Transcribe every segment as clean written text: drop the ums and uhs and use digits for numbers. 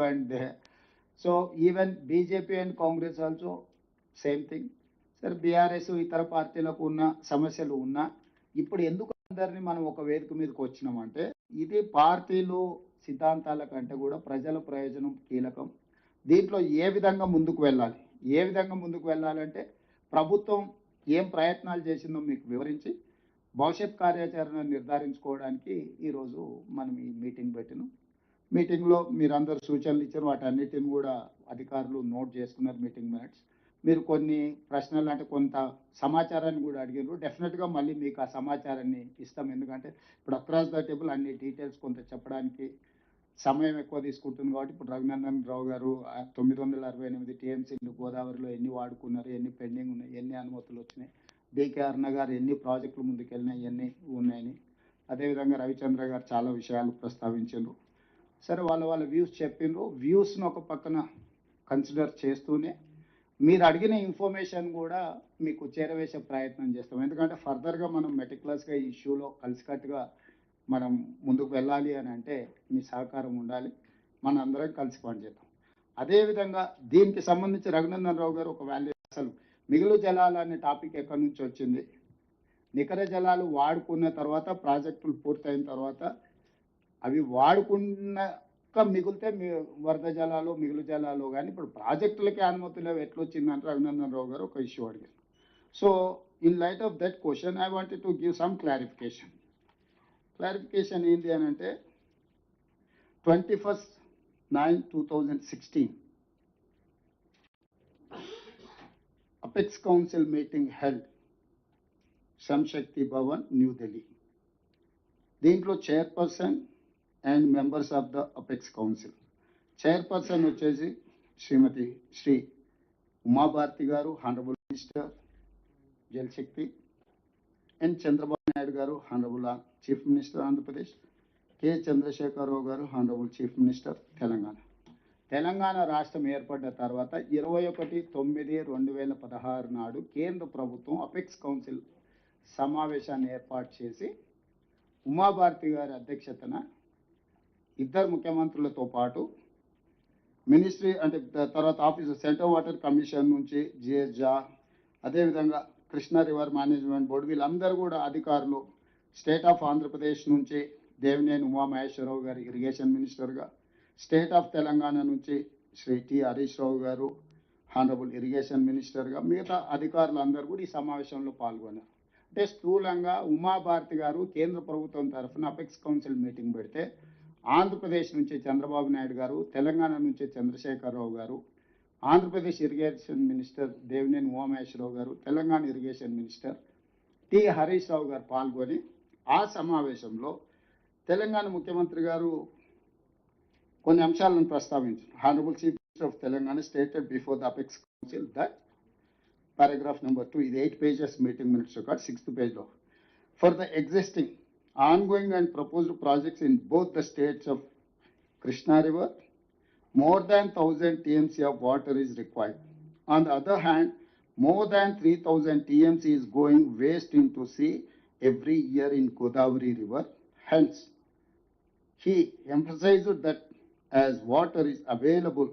and there. So even BJP and Congress also same thing. సరే BRS ఇతర పార్టీలకు ఉన్న సమస్యలు ఉన్నా ఇప్పుడు ఎందుకు అందరినీ మనం ఒక వేదిక మీదకి వచ్చినామంటే ఇది పార్టీలు సిద్ధాంతాల కంటే కూడా ప్రజల ప్రయోజనం కీలకం. దీంట్లో ఏ విధంగా ముందుకు వెళ్ళాలి, ఏ విధంగా ముందుకు వెళ్ళాలంటే ప్రభుత్వం ఏం ప్రయత్నాలు చేసిందో మీకు వివరించి భవిష్యత్ కార్యాచరణ నిర్ధారించుకోవడానికి ఈరోజు మనం ఈ మీటింగ్ పెట్టినాం. మీటింగ్లో మీరందరూ సూచనలు ఇచ్చారు, వాటన్నిటిని కూడా అధికారులు నోట్ చేసుకున్నారు మీటింగ్ మినిట్స్. మీరు కొన్ని ప్రశ్నలు అంటే కొంత సమాచారాన్ని కూడా అడిగారు. డెఫినెట్గా మళ్ళీ మీకు ఆ సమాచారాన్ని ఇస్తాం. ఎందుకంటే ఇప్పుడు అక్రాస్ ద టేబుల్ అన్ని డీటెయిల్స్ కొంత చెప్పడానికి సమయం ఎక్కువ తీసుకుంటుంది కాబట్టి ఇప్పుడు రఘునందన్ రావు గారు 968 టీఎంసీలు గోదావరిలో ఎన్ని వాడుకున్నారు, ఎన్ని పెండింగ్ ఉన్నాయి, ఎన్ని అనుమతులు వచ్చినాయి, డికే అరుణ గారు ఎన్ని ప్రాజెక్టులు ముందుకెళ్ళినాయి, ఎన్ని ఉన్నాయని, అదేవిధంగా రవిచంద్ర గారు చాలా విషయాలు ప్రస్తావించారు. సరే వాళ్ళ వ్యూస్ చెప్పిండ్రు. వ్యూస్ను ఒక పక్కన కన్సిడర్ చేస్తూనే మీరు అడిగిన ఇన్ఫర్మేషన్ కూడా మీకు చేరవేసే ప్రయత్నం చేస్తాం. ఎందుకంటే ఫర్దర్గా మనం మెటిక్యులస్గా ఈ ఇష్యూలో కలిసికట్టుగా మనం ముందుకు వెళ్ళాలి అని అంటే మీ సహకారం ఉండాలి. మన అందరం కలిసి పనిచేద్దాం. అదేవిధంగా దీనికి సంబంధించి రఘునందన్ రావు గారు ఒక వాల్యూ, అసలు మిగులు జలాలు అనే టాపిక్ ఎక్కడి నుంచి వచ్చింది, నికర జలాలు వాడుకున్న తర్వాత ప్రాజెక్టులు పూర్తయిన తర్వాత అవి వాడుకున్నాక మిగిలితే వరద జలాలు మిగులు జలాలు కానీ ఇప్పుడు ప్రాజెక్టులకి అనుమతులు ఎట్లొచ్చిందంటే రఘునందన్ రావు గారు ఒక ఇష్యూ అడిగారు. So in light of that question I wanted to give some clarification ఏంటి అని అంటే 21/9/2016 apex council meeting held Shramshakti Bhavan, new Delhi. దీంట్లో chairperson and members of the apex council. Chairperson వచ్చేసి శ్రీమతి శ్రీ ఉమాభారతి గారు, honourable minister Jalshakti, and Chandrababu Naidu గారు, honourable chief minister Andhra Pradesh, K Chandrashekar Rao గారు, honourable chief minister Telangana. Telangana రాష్ట్రం ఏర్పడ్డ తర్వాత 21/9/2016 నాడు కేంద్ర ప్రభుత్వం అపెక్స్ కౌన్సిల్ సమావేశాన్ని ఏర్పాటు చేసి ఉమాభారతి గారి అధ్యక్షతన ఇద్దరు ముఖ్యమంత్రులతో పాటు మినిస్ట్రీ అంటే తర్వాత ఆఫీసర్ సెంట్రల్ వాటర్ కమిషన్ నుంచి జిఎస్జా, అదేవిధంగా కృష్ణా రివర్ మేనేజ్మెంట్ బోర్డు, వీళ్ళందరూ కూడా అధికారులు, స్టేట్ ఆఫ్ ఆంధ్రప్రదేశ్ నుంచి దేవినేని ఉమామహేశ్వరరావు గారు ఇరిగేషన్ మినిస్టర్గా, స్టేట్ ఆఫ్ తెలంగాణ నుంచి శ్రీ టి హరీష్ రావు గారు హానరబుల్ ఇరిగేషన్ మినిస్టర్గా, మిగతా అధికారులు అందరూ కూడా ఈ సమావేశంలో పాల్గొన్నారు. అంటే స్థూలంగా ఉమాభారతి గారు కేంద్ర ప్రభుత్వం తరఫున అపెక్స్ కౌన్సిల్ మీటింగ్ పెడితే ఆంధ్రప్రదేశ్ నుంచి చంద్రబాబు నాయుడు గారు, తెలంగాణ నుంచి చంద్రశేఖరరావు గారు, ఆంధ్రప్రదేశ్ ఇరిగేషన్ మినిస్టర్ దేవినేని ఉమామహేశ్వరరావు గారు, Telangana irrigation minister T Harish Rao గారు పాల్గొని ఆ సమావేశంలో తెలంగాణ ముఖ్యమంత్రి గారు కొన్ని అంశాలను ప్రస్తావించారు. Honourable chief minister of Telangana stated before the apex council that paragraph number 2 is 8 pages meeting minutes record, 6th page of for the existing ongoing and proposed projects in both the states of Krishna River, more than 1000 TMC of water is required. On the other hand, more than 3000 TMC is going waste into sea every year in Godavari River. Hence, he emphasized that as water is available,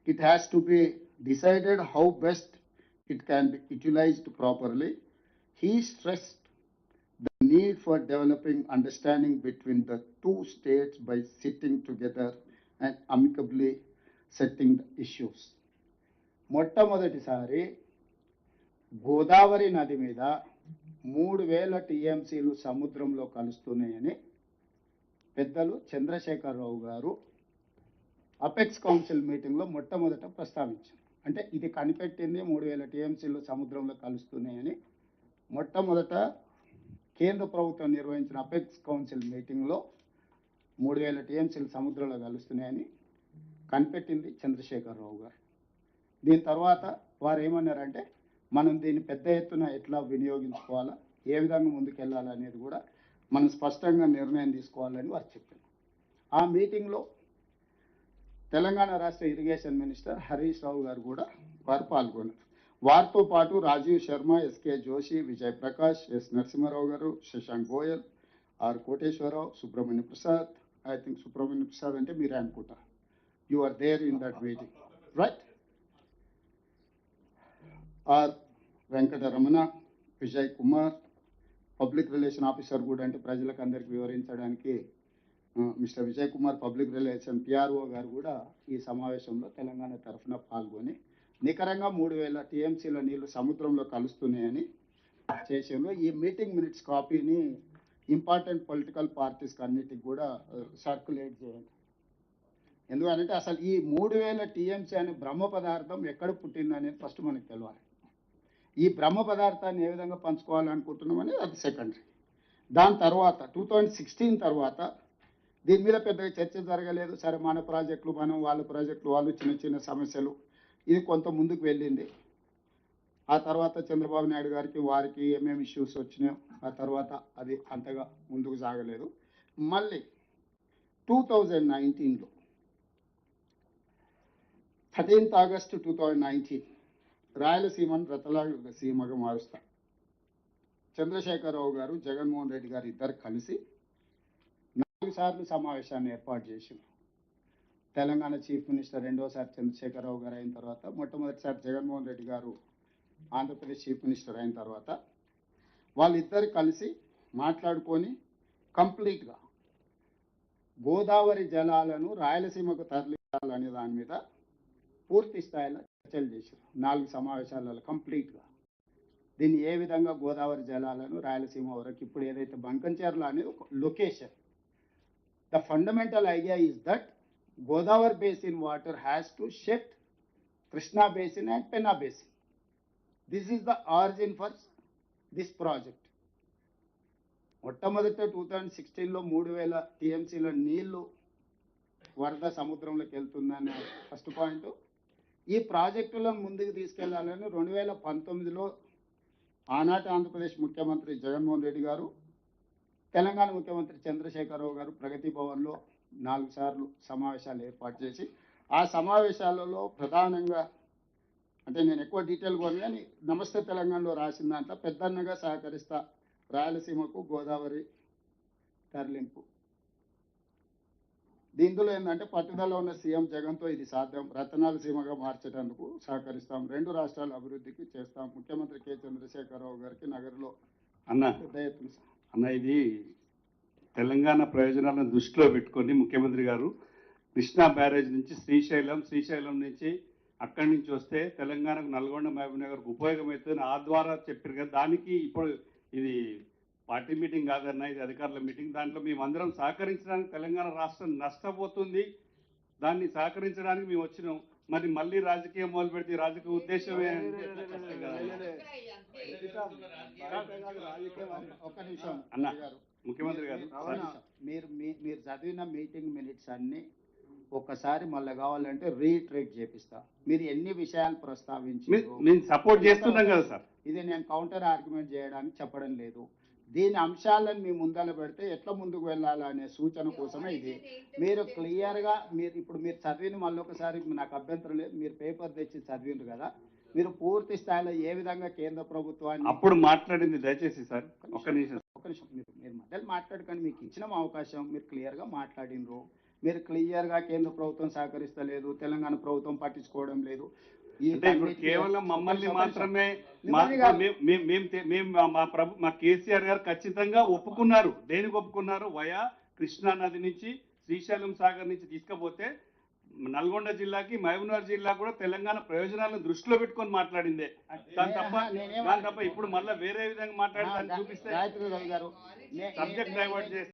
it has to be decided how best it can be utilized properly. He stressed the need for developing understanding between the two states by sitting together and amicably setting the issues. మొట్టమొదటిసారి గోదావరి నది మీద 3000 టీఎంసీలు సముద్రంలో కలుస్తున్నాయని పెద్దలు చంద్రశేఖరరావు గారు apex council మీటింగ్లో మొట్టమొదట ప్రస్తావించారు. అంటే ఇది కనిపెట్టింది 3000 టీఎంసీలు సముద్రంలో కలుస్తున్నాయని మొట్టమొదట కేంద్ర ప్రభుత్వం నిర్వహించిన అపెక్స్ కౌన్సిల్ మీటింగ్లో 3000 టీఎంసీలు సముద్రంలో కలుస్తున్నాయని కనిపెట్టింది చంద్రశేఖరరావు గారు. దీని తర్వాత వారు ఏమన్నారంటే మనం దీన్ని పెద్ద ఎత్తున ఎట్లా వినియోగించుకోవాలా, ఏ విధంగా ముందుకెళ్ళాలనేది కూడా మనం స్పష్టంగా నిర్ణయం తీసుకోవాలని వారు చెప్పారు. ఆ మీటింగ్లో తెలంగాణ రాష్ట్ర ఇరిగేషన్ మినిస్టర్ హరీష్ రావు గారు కూడా వారు పాల్గొన్నారు. వారితో పాటు Rajiv Sharma, S K Joshi, Vijay Prakash, S Narasimharao garu, Shashank Goyal, R Koteswararao, Subrahmanya Prasad, I think Subrahmanya Prasad అంటే మీరే అనుకుంటారు, you are there in that meeting, right? R Venkataramana, Vijay Kumar, public relation officer కూడా, అంటే ప్రజలకు అందరికి వివరించడానికి mister Vijay Kumar public relation PRO garu కూడా ఈ సమావేశంలో తెలంగాణ తరఫున పాల్గొని నికరంగా 3000 టీఎంసీల నీళ్లు సముద్రంలో కలుస్తున్నాయని చేసిండ్రు. ఈ మీటింగ్ మినిట్స్ కాపీని ఇంపార్టెంట్ పొలిటికల్ పార్టీస్కి అన్నిటికి కూడా సర్క్యులేట్ చేయండి. ఎందుకంటే అసలు ఈ 3000 టీఎంసీ అనే బ్రహ్మ పదార్థం ఎక్కడ పుట్టింది అనేది ఫస్ట్ మనకు తెలియాలి. ఈ బ్రహ్మ పదార్థాన్ని ఏ విధంగా పంచుకోవాలనుకుంటున్నామని అది సెకండరీ. దాని తర్వాత 2016 తర్వాత దీని మీద పెద్దగా చర్చ జరగలేదు. సరే, మన ప్రాజెక్టులు మనం, వాళ్ళ ప్రాజెక్టులు వాళ్ళు, చిన్న చిన్న సమస్యలు, ఇది కొంత ముందుకు వెళ్ళింది. ఆ తర్వాత చంద్రబాబు నాయుడు గారికి వారికి ఏమేమి ఇష్యూస్ వచ్చినాయో ఆ తర్వాత అది అంతగా ముందుకు సాగలేదు. మళ్ళీ 2019లో 13th August 2019 రాయలసీమను రతలాసీమగా మారుస్తా చంద్రశేఖరరావు గారు, జగన్మోహన్ రెడ్డి గారు ఇద్దరు కలిసి 4 సార్లు సమావేశాన్ని ఏర్పాటు చేసింది. తెలంగాణ చీఫ్ మినిస్టర్ రెండోసారి చంద్రశేఖరరావు గారు అయిన తర్వాత, మొట్టమొదటిసారి జగన్మోహన్ రెడ్డి గారు ఆంధ్రప్రదేశ్ చీఫ్ మినిస్టర్ అయిన తర్వాత వాళ్ళిద్దరు కలిసి మాట్లాడుకొని కంప్లీట్గా గోదావరి జలాలను రాయలసీమకు తరలించాలనే దాని మీద పూర్తి స్థాయిలో చర్చలు చేశారు. 4 సమావేశాలలో కంప్లీట్గా దీన్ని ఏ విధంగా గోదావరి జలాలను రాయలసీమ వరకు, ఇప్పుడు ఏదైతే బంకంచెర్ల అనేది ఒక location, the fundamental idea is that Godavari basin water has to shift Krishna basin and Penna basin. This is the origin for this project. మొట్టమొదట 2016లో 3000 టీఎంసీల నీళ్లు వరద సముద్రంలోకి వెళ్తుందనే ఫస్ట్ పాయింట్. ఈ ప్రాజెక్టులను ముందుకు తీసుకెళ్లాలని 2019లో ఆనాటి ఆంధ్రప్రదేశ్ ముఖ్యమంత్రి జగన్మోహన్ రెడ్డి గారు, తెలంగాణ ముఖ్యమంత్రి చంద్రశేఖరరావు గారు ప్రగతి భవన్లో 4 సార్లు సమావేశాలు ఏర్పాటు చేసి, ఆ సమావేశాలలో ప్రధానంగా, అంటే నేను ఎక్కువ డీటెయిల్ పోను కానీ నమస్తే తెలంగాణలో రాసిన దాంట్లో పెద్దన్నగా సహకరిస్తా రాయలసీమకు గోదావరి తరలింపు. దీంట్లో ఏంటంటే పట్టుదల ఉన్న సీఎం జగన్తో ఇది సాధ్యం, రతనాల సీమగా మార్చేటందుకు సహకరిస్తాం, 2 రాష్ట్రాల అభివృద్ధికి చేస్తాం. ముఖ్యమంత్రి కె చంద్రశేఖరరావు గారికి నగరంలో పెద్ద అన్న ఇది తెలంగాణ ప్రయోజనాలను దృష్టిలో పెట్టుకొని ముఖ్యమంత్రి గారు కృష్ణా బ్యారేజ్ నుంచి శ్రీశైలం నుంచి అక్కడి నుంచి వస్తే తెలంగాణకు నల్గొండ, మహబూబ్ నగర్కు ఉపయోగమవుతుందని ఆ ద్వారా చెప్పారు కదా. దానికి ఇప్పుడు ఇది పార్టీ మీటింగ్ కాదన్నా, ఇది అధికారుల మీటింగ్. దాంట్లో మేమందరం సహకరించడానికి, తెలంగాణ రాష్ట్రం నష్టపోతుంది, దాన్ని సహకరించడానికి మేము వచ్చినాం. మరి మళ్ళీ రాజకీయం మొదలు పెడితే రాజకీయ ఉద్దేశమే అన్న. ముఖ్యమంత్రి గారు మీరు చదివిన మీటింగ్ మినిట్స్ అన్ని ఒక్కసారి మళ్ళీ కావాలంటే రీట్రేక్ చేపిస్తా. మీరు ఎన్ని విషయాలు ప్రస్తావించి మేము సపోర్ట్ చేస్తున్నాం కదా సార్. ఇది నేను కౌంటర్ ఆర్గ్యుమెంట్ చేయడానికి చెప్పడం లేదు. దీని అంశాలను మీ ముందర పెడితే ఎట్లా ముందుకు వెళ్ళాలనే సూచన కోసమే ఇది. మీరు క్లియర్గా మీరు చదివిన మళ్ళీ ఒకసారి నాకు అభ్యంతరం లేదు, మీరు పేపర్ తెచ్చి చదివిండ్రు కదా, మీరు పూర్తి స్థాయిలో ఏ విధంగా కేంద్ర ప్రభుత్వాన్ని అప్పుడు మాట్లాడింది దయచేసి సార్ ఒక్క నిమిషం మీరు మధ్యలో మాట్లాడుకొని మీకు ఇచ్చిన అవకాశం, మీరు క్లియర్గా మాట్లాడినరు. మీరు క్లియర్గా కేంద్ర ప్రభుత్వం సహకరిస్తలేదు, తెలంగాణ ప్రభుత్వం పట్టించుకోవడం లేదు. కేవలం మమ్మల్ని మాత్రమే మా కేసీఆర్ గారు ఖచ్చితంగా ఒప్పుకున్నారు. దేనికి ఒప్పుకున్నారు? వయా కృష్ణా నది నుంచి శ్రీశైలం సాగర్ నుంచి తీసుకపోతే నల్గొండ జిల్లాకి, మహబూబ్నగర్ జిల్లా కూడా తెలంగాణ ప్రయోజనాలను దృష్టిలో పెట్టుకొని మాట్లాడిందే. దాని తప్ప ఇప్పుడు మళ్ళీ వేరే విధంగా మాట్లాడి చూపిస్తే సబ్జెక్ట్ డైవర్ట్ చేస్తే